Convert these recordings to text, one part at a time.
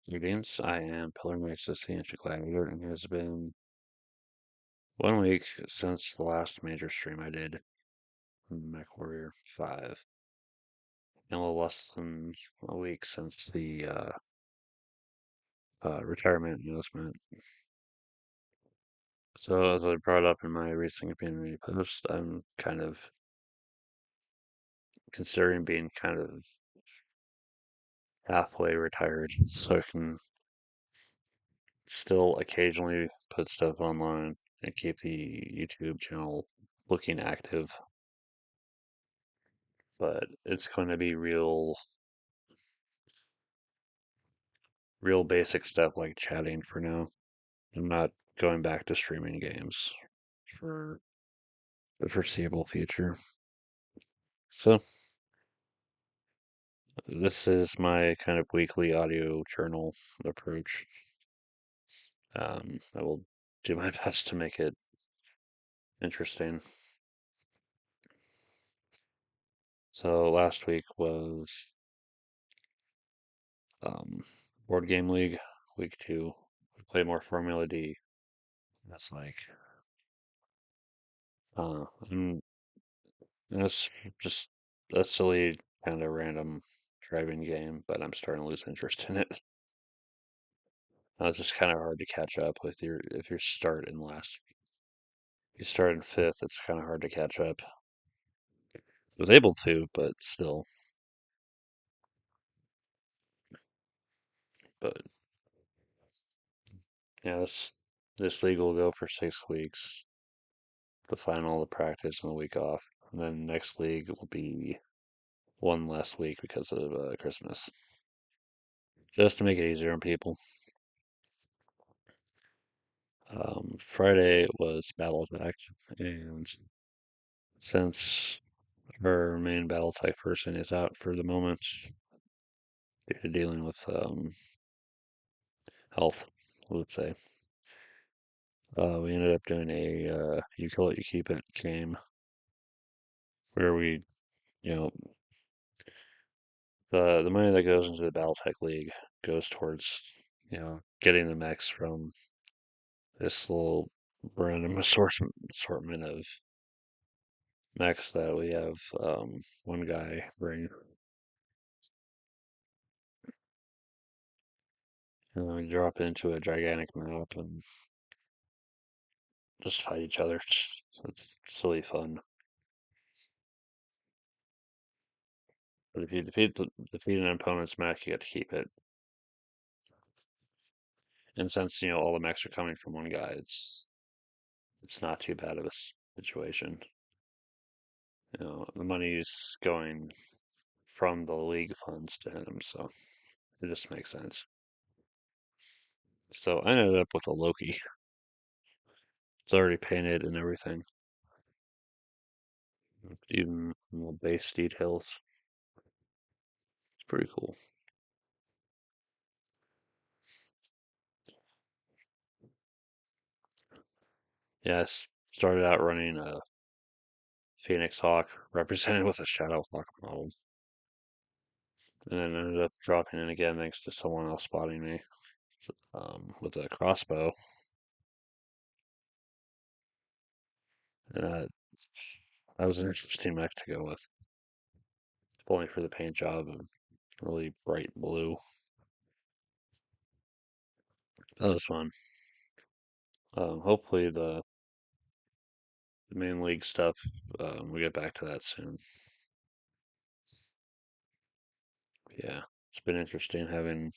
Greetings, I am Pillar Nexus, the Ancient Gladiator, and it has been 1 week since the last major stream I did, MechWarrior 5, and a little less than a week since the retirement announcement. So, as I brought up in my recent community post, I'm kind of considering being kind of halfway retired, so I can still occasionally put stuff online and keep the YouTube channel looking active, but it's going to be real basic stuff like chatting for now. I'm not going back to streaming games for the foreseeable future. So, this is my kind of weekly audio journal approach. I will do my best to make it interesting. So, last week was um, Board Game League, week 2. We play more Formula D. That's like, I'm That's just a silly kind of random driving game, but I'm starting to lose interest in it. It's just kind of hard to catch up with your if you start in last. You start in fifth, it's kind of hard to catch up. Was able to, but still. But yeah, this league will go for 6 weeks. The final, the practice, and the week off. And then next league will be one less week because of Christmas, just to make it easier on people. Friday was Battle Attack, and since our main battle type person is out for the moment due to dealing with health, I would say. We ended up doing a you kill it, you keep it game where we, you know, the money that goes into the BattleTech League goes towards, getting the mechs from this little random assortment of mechs that we have one guy bring. And then we drop into a gigantic map and just fight each other. It's silly fun. But if you defeat an opponent's mech, you get to keep it. And since all the mechs are coming from one guy, it's not too bad of a situation. The money's going from the league funds to him, so it just makes sense. So I ended up with a Loki. It's already painted and everything, even little base details. It's pretty cool. Yes, started out running a Phoenix Hawk represented with a Shadow Hawk model, and then ended up dropping in again thanks to someone else spotting me with a crossbow. Uh, that was an interesting mech to go with, if only for the paint job of really bright blue. That was fun. Hopefully the main league stuff, we get back to that soon. Yeah, it's been interesting having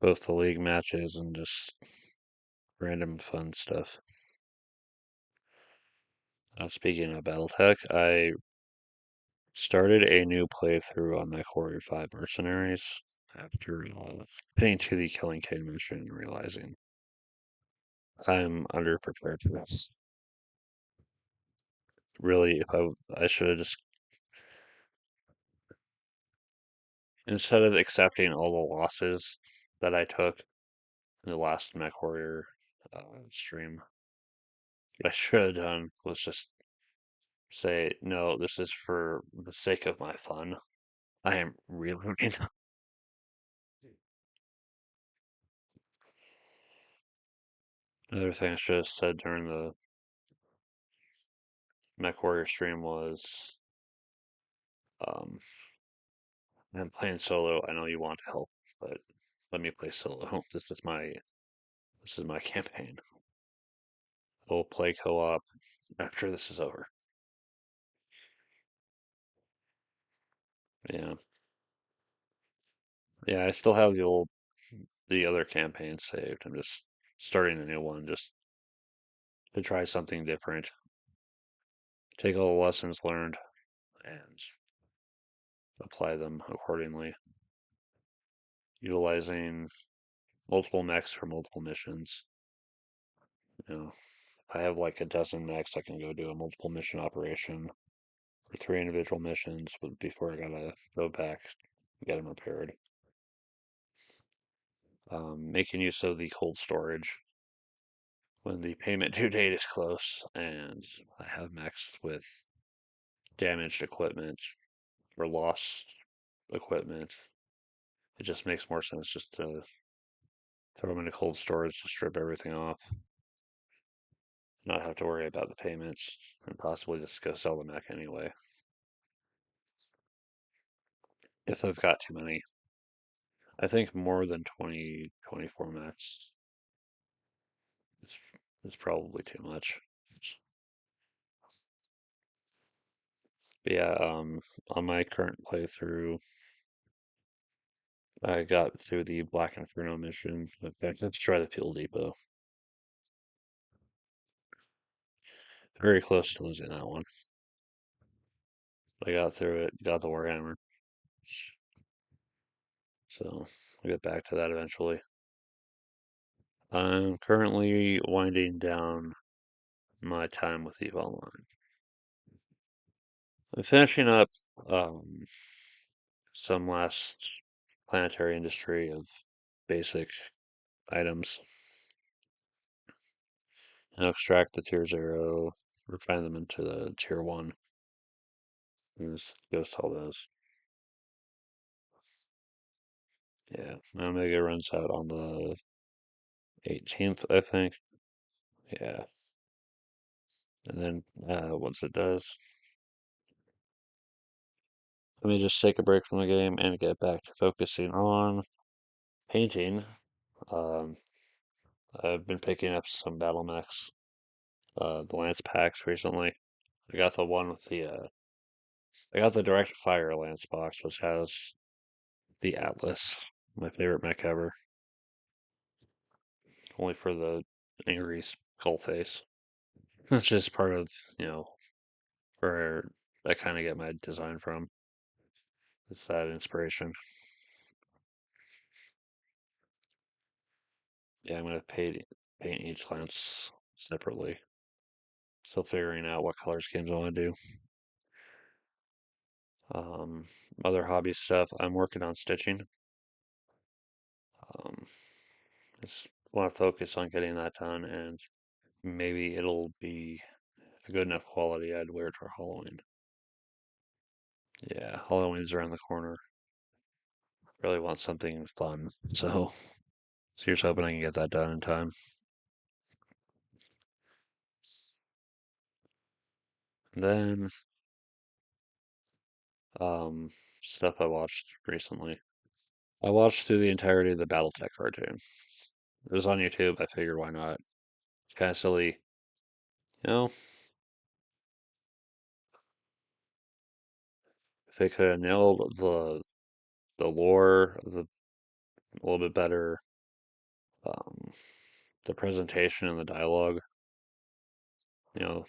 both the league matches and just random fun stuff. Speaking of BattleTech, I started a new playthrough on MechWarrior 5 Mercenaries after getting to the Killing Cade mission and realizing I'm underprepared for this. Really, if I should have just, instead of accepting all the losses that I took in the last MechWarrior stream, I should have done was just say, no, this is for the sake of my fun. I am reloading. Another thing I should have said during the MechWarrior stream was, um, I'm playing solo. I know you want to help, but let me play solo. This is my campaign. We'll play co-op after this is over. Yeah, yeah. I still have the other campaign saved. I'm just starting a new one just to try something different. Take all the lessons learned and apply them accordingly, utilizing multiple mechs for multiple missions. You know, if I have like a dozen mechs, I can go do a multiple mission operation for three individual missions before I gotta go back and get them repaired. Making use of the cold storage when the payment due date is close and I have mechs with damaged equipment or lost equipment. It just makes more sense just to throw them into cold storage to strip everything off, not have to worry about the payments, and possibly just go sell the mech anyway. If I've got too many. I think more than 20, 24 mechs is, is probably too much. But yeah, on my current playthrough, I got through the Black Inferno mission. I have to try the fuel depot. Very close to losing that one. I got through it, got the Warhammer. So I'll get back to that eventually. I'm currently winding down my time with EVE Online. I'm finishing up um, some last planetary industry of basic items. And extract the tier 0, refine them into the tier 1, and just go sell those. Yeah, my Omega runs out on the 18th, I think. Yeah, and then once it does, let me just take a break from the game and get back to focusing on painting. Um, I've been picking up some battle mechs, the Lance packs recently. I got the one with I got the direct fire Lance box, which has the Atlas, my favorite mech ever, only for the angry skull face. That's just part of, you know, where I kind of get my design from. It's that inspiration. Yeah, I'm gonna paint each lance separately. Still figuring out what color schemes I want to do. Um, Other hobby stuff. I'm working on stitching. Um, just want to focus on getting that done, and maybe it'll be a good enough quality I'd wear it for Halloween. Yeah, Halloween's around the corner. Really want something fun, so here's hoping I can get that done in time. And then, um, stuff I watched recently. I watched through the entirety of the BattleTech cartoon. It was on YouTube. I figured why not? It's kind of silly, you know. If they could have nailed the lore a little bit better, um, the presentation and the dialogue, you know,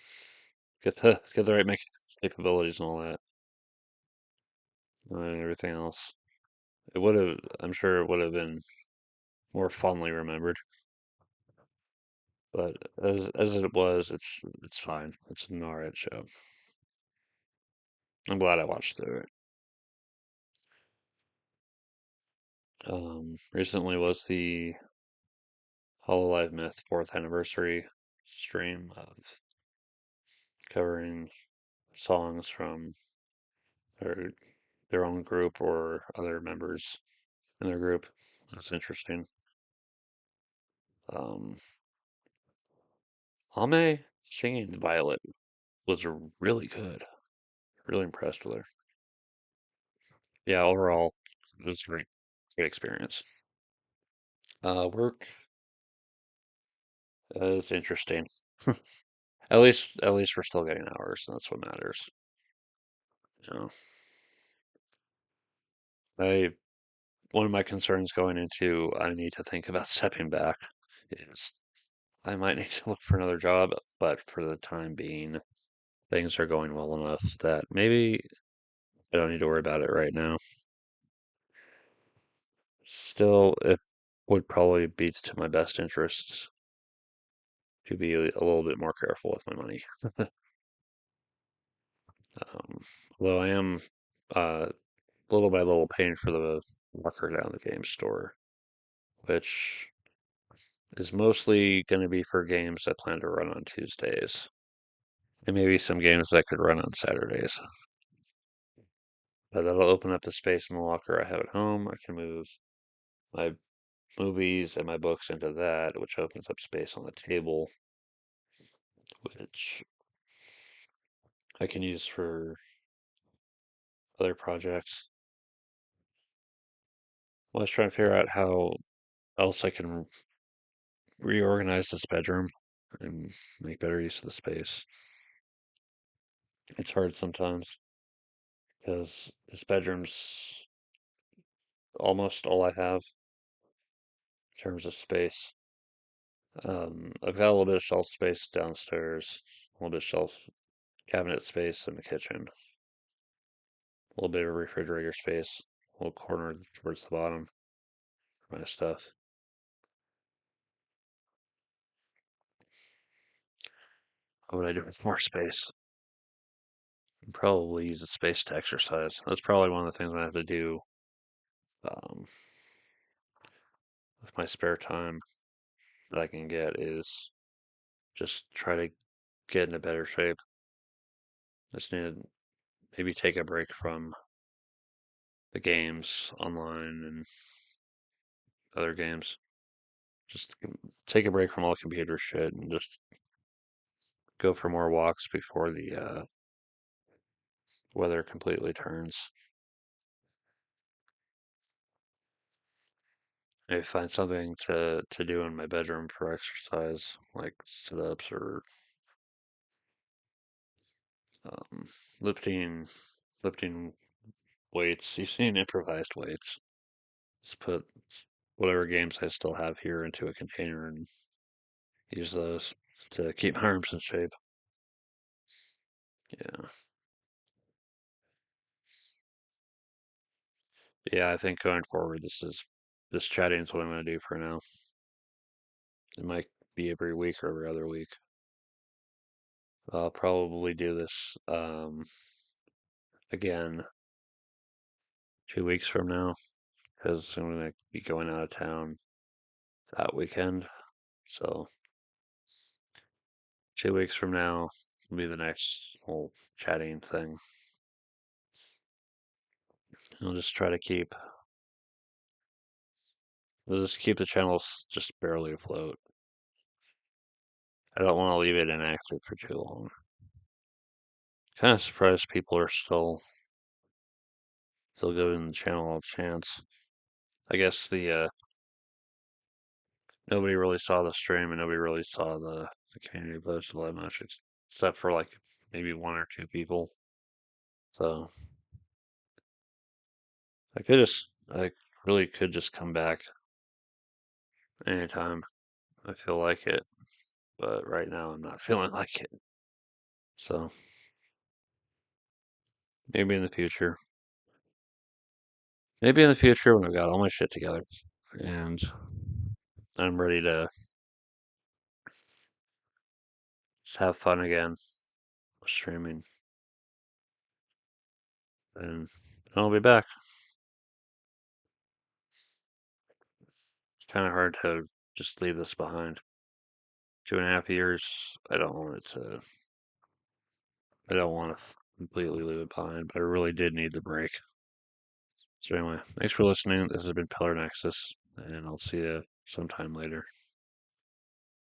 get the right make capabilities and all that, and everything else. It would have, I'm sure, it would have been more fondly remembered. But as it was, it's fine. It's an alright show. I'm glad I watched through it. Recently was the Hololive Myth fourth anniversary stream of covering songs from their their own group or other members in their group. That's interesting. Um, Ame singing Violet was really good. Really impressed with her. Yeah, overall, it was a great experience. Work is interesting. At least we're still getting hours, and that's what matters. You know, I one of my concerns going into I need to think about stepping back is I might need to look for another job, but for the time being, things are going well enough that maybe I don't need to worry about it right now. Still, it would probably be to my best interests to be a little bit more careful with my money. Um, Although I am little by little paying for the walker down the game store, which is mostly going to be for games I plan to run on Tuesdays, and maybe some games I could run on Saturdays. But that'll open up the space in the locker I have at home. I can move my movies and my books into that, which opens up space on the table, which I can use for other projects. Well, I was trying to figure out how else I can reorganize this bedroom and make better use of the space. It's hard sometimes because this bedroom's almost all I have in terms of space. I've got a little bit of shelf space downstairs, a little bit of shelf cabinet space in the kitchen, a little bit of refrigerator space, a little corner towards the bottom for my stuff. What would I do with more space? I'd probably use the space to exercise. That's probably one of the things I have to do um, with my spare time that I can get is just try to get into better shape. Just need to maybe take a break from the games online and other games. Just take a break from all the computer shit and just go for more walks before the weather completely turns. Maybe find something to do in my bedroom for exercise, like sit-ups or um, lifting lifting weights, using improvised weights. Just put whatever games I still have here into a container and use those to keep my arms in shape. Yeah. Yeah, I think going forward, this chatting is what I'm going to do for now. It might be every week or every other week. I'll probably do this again 2 weeks from now because I'm going to be going out of town that weekend. So 2 weeks from now will be the next whole chatting thing. I'll just try to we'll just keep the channels just barely afloat. I don't want to leave it inactive for too long. Kind of surprised people are still giving the channel a chance. I guess the nobody really saw the stream and nobody really saw the community post all that much, except for like maybe one or two people. So I really could just come back anytime I feel like it, but right now I'm not feeling like it. So maybe in the future, maybe in the future when I've got all my shit together and I'm ready to just have fun again with streaming, and I'll be back. It's kind of hard to just leave this behind. 2.5 years, I don't want to completely leave it behind, but I really did need the break. So anyway, thanks for listening. This has been Pillar Nexus, and I'll see you sometime later.